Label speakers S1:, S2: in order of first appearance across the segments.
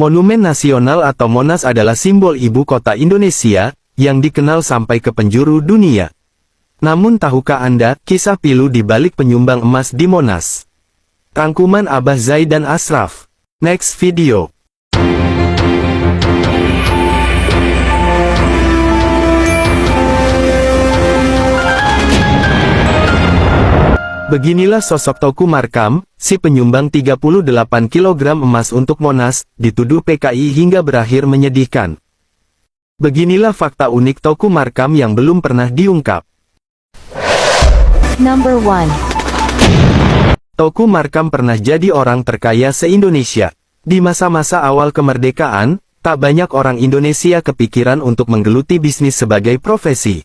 S1: Monumen Nasional atau Monas adalah simbol ibu kota Indonesia, yang dikenal sampai ke penjuru dunia. Namun tahukah Anda, kisah pilu di balik penyumbang emas di Monas? Rangkuman Abah Zai dan Ashraf. Next video. Beginilah sosok Teuku Markam, si penyumbang 38 kg emas untuk Monas, dituduh PKI hingga berakhir menyedihkan. Beginilah fakta unik Teuku Markam yang belum pernah diungkap.
S2: Number 1.
S1: Teuku Markam pernah jadi orang terkaya se-Indonesia. Di masa-masa awal kemerdekaan, tak banyak orang Indonesia kepikiran untuk menggeluti bisnis sebagai profesi.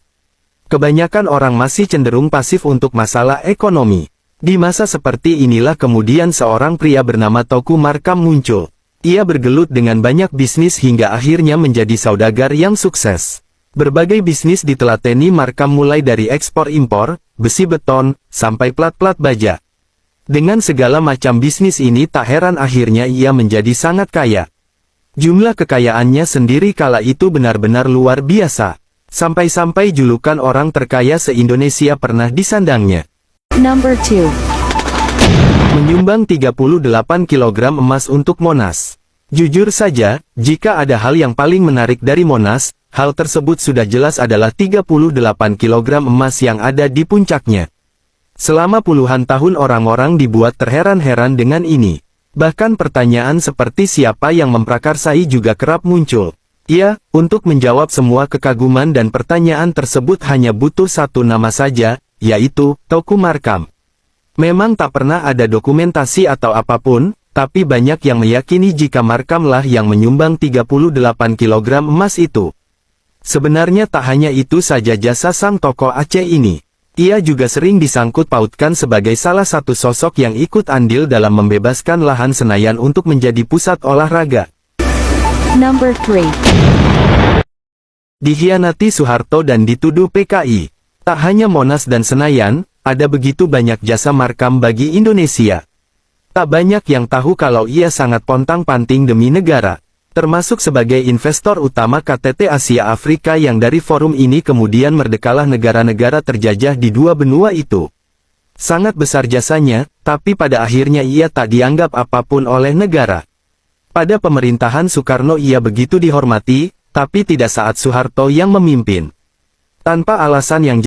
S1: Kebanyakan orang masih cenderung pasif untuk masalah ekonomi. Di masa seperti inilah kemudian seorang pria bernama Teuku Markam muncul. Ia bergelut dengan banyak bisnis hingga akhirnya menjadi saudagar yang sukses. Berbagai bisnis ditelateni Markam mulai dari ekspor-impor, besi beton, sampai plat-plat baja. Dengan segala macam bisnis ini tak heran akhirnya ia menjadi sangat kaya. Jumlah kekayaannya sendiri kala itu benar-benar luar biasa. Sampai-sampai julukan orang terkaya se-Indonesia pernah disandangnya.
S2: Number 2.
S1: Menyumbang 38 kg emas untuk Monas. Jujur saja, jika ada hal yang paling menarik dari Monas, hal tersebut sudah jelas adalah 38 kg emas yang ada di puncaknya. Selama puluhan tahun orang-orang dibuat terheran-heran dengan ini. Bahkan pertanyaan seperti siapa yang memprakarsai juga kerap muncul. Ya, untuk menjawab semua kekaguman dan pertanyaan tersebut hanya butuh satu nama saja, yaitu Teuku Markam. Memang tak pernah ada dokumentasi atau apapun, tapi banyak yang meyakini jika Markam lah yang menyumbang 38 kg emas itu. Sebenarnya tak hanya itu saja jasa sang tokoh Aceh ini. Ia juga sering disangkut pautkan sebagai salah satu sosok yang ikut andil dalam membebaskan lahan Senayan untuk menjadi pusat olahraga.
S2: Number 3.
S1: Dikhianati Soeharto dan dituduh PKI. Tak hanya Monas dan Senayan, ada begitu banyak jasa Markam bagi Indonesia. Tak banyak yang tahu kalau ia sangat pontang-panting demi negara. Termasuk sebagai investor utama KTT Asia Afrika yang dari forum ini kemudian merdekalah negara-negara terjajah di dua benua itu. Sangat besar jasanya, tapi pada akhirnya ia tak dianggap apapun oleh negara. Pada pemerintahan Soekarno ia begitu dihormati, tapi tidak saat Soeharto yang memimpin. Tanpa alasan yang